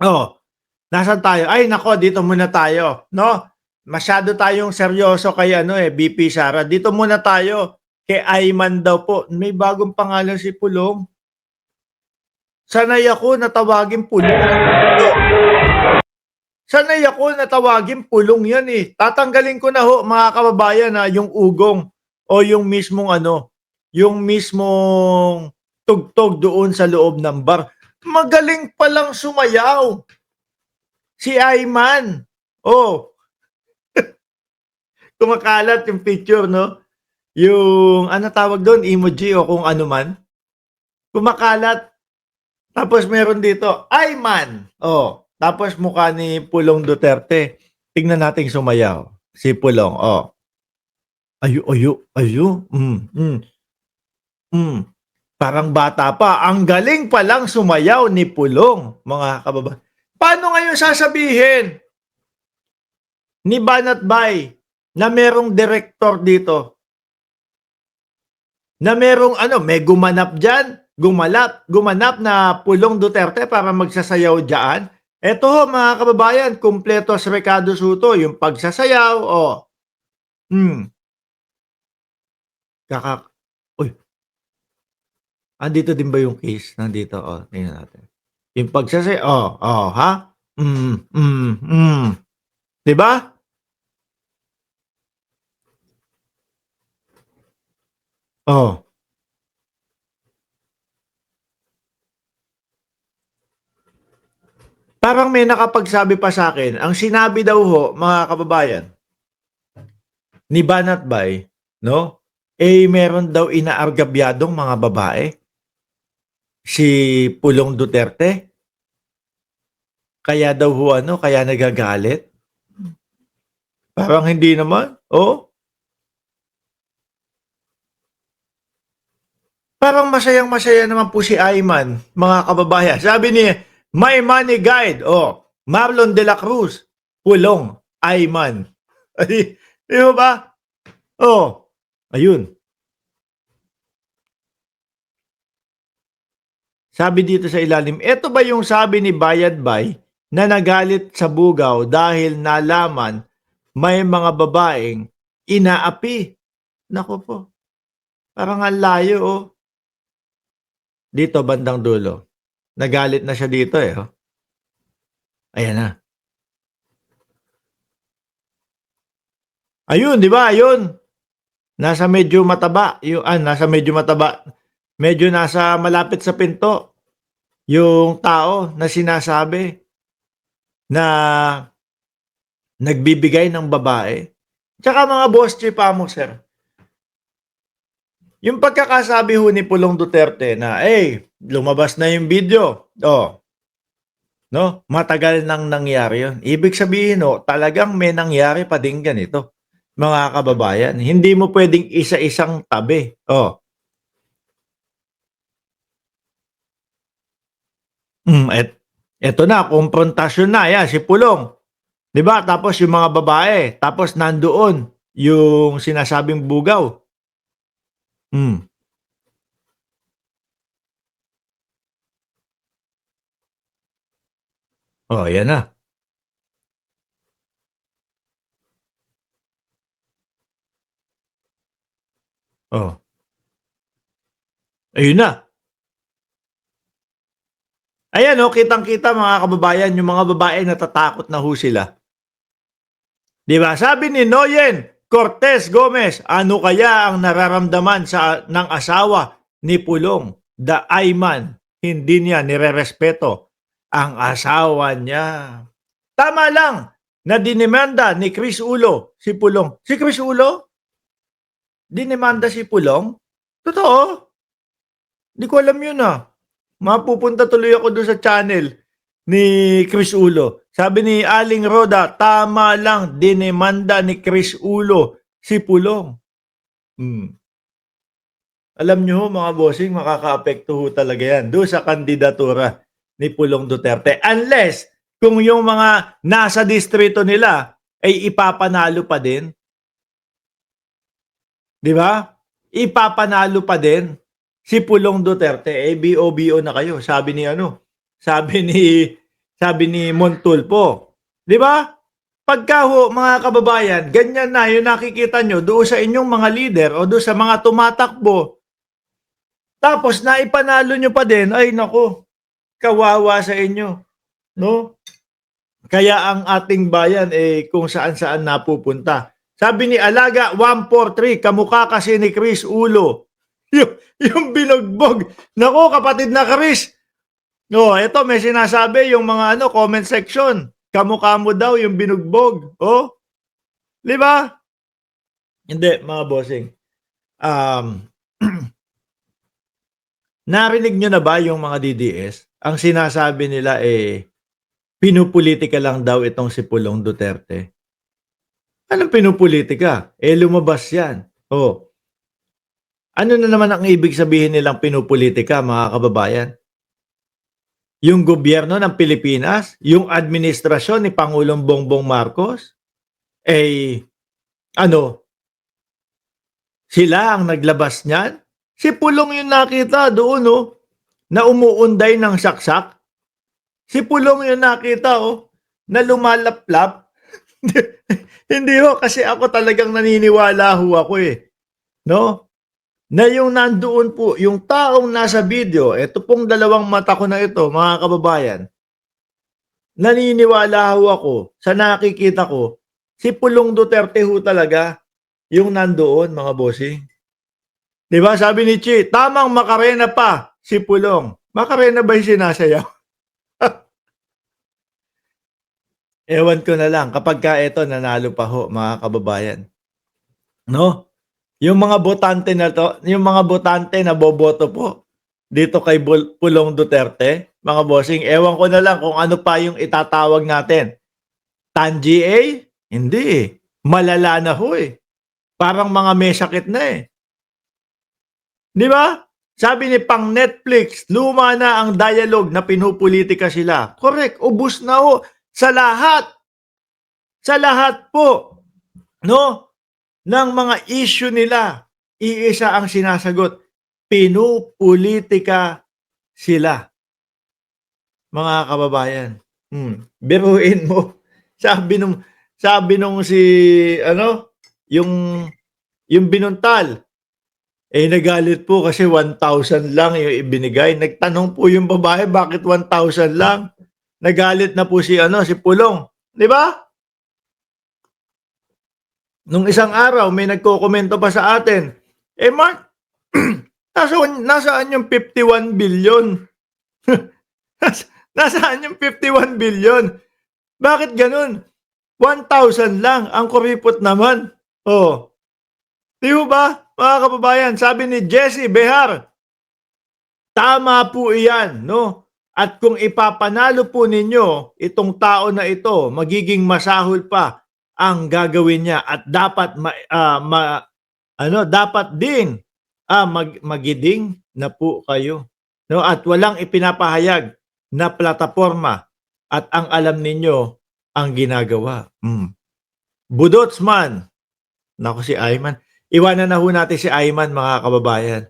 Oh, nasaan tayo? Ay nako, dito muna tayo, 'no? Masyado tayong seryoso kay ano, VP Sara. Dito muna tayo kay Ayman daw po. May bagong pangalan si Pulong. Sanay ako na tawagin Pulong. Sanay ako na tawagin Pulong 'yan, Tatanggalin ko na ho mga kababayan, yung ugong o yung mismong ano, yung mismong tugtog doon sa loob ng bar. Magaling palang sumayaw si Ayman. Oh, kumakalat yung picture, 'no? Yung ano tawag doon, emoji o kung ano man. Kumakalat. Tapos meron dito, Ayman. Oh, tapos mukha ni Pulong Duterte. Tingnan nating sumayaw. Si Pulong, oh. Ayu, ayu, ayu. Hmm. Parang bata pa. Ang galing palang sumayaw ni Pulong, mga kababayan. Paano ngayon sasabihin ni Banat Bay na merong direktor dito, na merong ano, may gumanap na Pulong Duterte para magsasayaw diyan? Eto ho mga kababayan, kumpleto sa Ricardo Soto, yung pagsasayaw, oh. Kaka uy, andito din ba yung case? Nandito, oh, tingnan natin. Yung ha? Mm, mm, mm. 'Di ba? Oh. Parang may nakapagsabi pa sa akin, ang sinabi daw ho, mga kababayan, ni Banat Bay, 'no, meron daw inaargabyadong mga babae, si Pulong Duterte. Kaya daw ho ano, kaya nagagalit. Parang hindi naman, oh. Parang masayang-masaya naman po si Ayman, mga kababayan. Sabi ni My Money Guide, oh, Marlon de la Cruz, Pulong, Ayman. Di mo ba? Oh, ayun. Sabi dito sa ilalim, eto ba yung sabi ni Bayad Bay na nagalit sa bugaw dahil nalaman may mga babaeng inaapi? Nako po, parang ang layo, oh. Dito bandang dulo. Nagalit na siya dito, oh. Ayan na. Ayun, 'di ba? Ayun. Nasa medyo mataba, nasa medyo mataba. Medyo nasa malapit sa pinto yung tao na sinasabi na nagbibigay ng babae. Tsaka mga boss chief mo, sir. Yung pagkakasabi ho ni Pulong Duterte na, lumabas na yung video. Oh, no? Matagal nang nangyari yun. Ibig sabihin ho, talagang may nangyari pa din ganito, mga kababayan. Hindi mo pwedeng isa-isang tabi. Oh. Eto na, komprontasyon na. Yan, si Pulong. 'Di ba? Tapos yung mga babae. Tapos nandoon yung sinasabing bugaw. Hmm. Oh, yan na. Oh. Ayun na. Ayan, oh, kitang-kita mga kababayan, yung mga babae natatakot na ho sila. 'Di ba? Sabi ni Noyen Cortez Gomez, ano kaya ang nararamdaman ng asawa ni Pulong? The Ayman, hindi niya nirerespeto ang asawa niya. Tama lang na dinemanda ni Chris Ulo si Pulong. Si Chris Ulo? Dinemanda si Pulong? Totoo? Di ko alam yun, Mapupunta tuloy ako doon sa channel ni Chris Ulo. Sabi ni Aling Roda, tama lang, dinemanda ni Chris Ulo si Pulong. Alam nyo ho, mga bossing, makakaapekto ho talaga yan doon sa kandidatura ni Pulong Duterte. Unless, kung yung mga nasa distrito nila ay ipapanalo pa din. Di ba? Ipapanalo pa din si Pulong Duterte. BO-BO na kayo. Sabi ni Sabi ni Montulfo. Di ba? Pagka ho, mga kababayan, ganyan na yung nakikita nyo doon sa inyong mga leader o doon sa mga tumatakbo, tapos naipanalo nyo pa din, ay nako, kawawa sa inyo. No? Kaya ang ating bayan kung saan-saan napupunta. Sabi ni Alaga 143, kamukha kasi ni Chris Ulo. Yung binugbog. Nako, kapatid na Chris. No, ito may sinasabi yung mga comment section. Kamukha mo daw yung binugbog. Oh, di ba? Hindi, mga bossing. Narinig nyo na ba yung mga DDS? Ang sinasabi nila pinupolitika lang daw itong si Pulong Duterte. Anong pinupolitika? Lumabas yan. Oh. Ano na naman ang ibig sabihin nilang pinupolitika, mga kababayan? Yung gobyerno ng Pilipinas, yung administrasyon ni Pangulong Bongbong Marcos, sila ang naglabas niyan? Si Pulong yung nakita doon, na umuunday ng saksak. Si Pulong yung nakita, na lumalaplap. Hindi ho, kasi ako talagang naniniwala ho ako no? Na yung nandoon po, yung taong nasa video, ito pong dalawang mata ko na ito, mga kababayan, naniniwala ho ako sa nakikita ko, si Pulong Duterte ho talaga yung nandoon, mga bossing. Diba? Sabi ni Chi, tamang Macarena pa si Pulong. Macarena ba yung sinasayaw? Ewan ko na lang kapag ka ito nanalo pa ho, mga kababayan. No? Yung mga botante na to, yung mga botante na boboto po dito kay Pulong Duterte, mga bossing, ewan ko na lang kung ano pa yung itatawag natin. Tangi A? Hindi Malala na ho Parang mga may sakit na Di ba? Sabi ni pang Netflix, luma na ang dialogue na pinupolitika sila. Correct, ubus na ho. Sa lahat. Sa lahat po. No? Ng mga issue nila, iisa ang sinasagot. Pinupolitika sila. Mga kababayan. Biruin mo. Sabi nung si yung binuntal. Nagalit po kasi 1,000 lang yung ibinigay. Nagtanong po yung babae, bakit 1,000 lang? Nagalit na po si Pulong. Di ba? Nung isang araw, may nagko-komento pa sa atin. Mark, nasaan yung 51 billion? Nasaan yung 51 billion? Bakit ganun? 1,000 lang. Ang kuripot naman. Oh. Di ba? Mga kababayan, sabi ni Jesse Behar, tama po iyan, no? At kung ipapanalo po ninyo itong tao na ito, magiging masahol pa ang gagawin niya at dapat dapat din magiding na po kayo, no? At walang ipinapahayag na plataforma at ang alam ninyo ang ginagawa. Budotsman. Nako si Ayman. Iwanan na ho natin si Ayman, mga kababayan.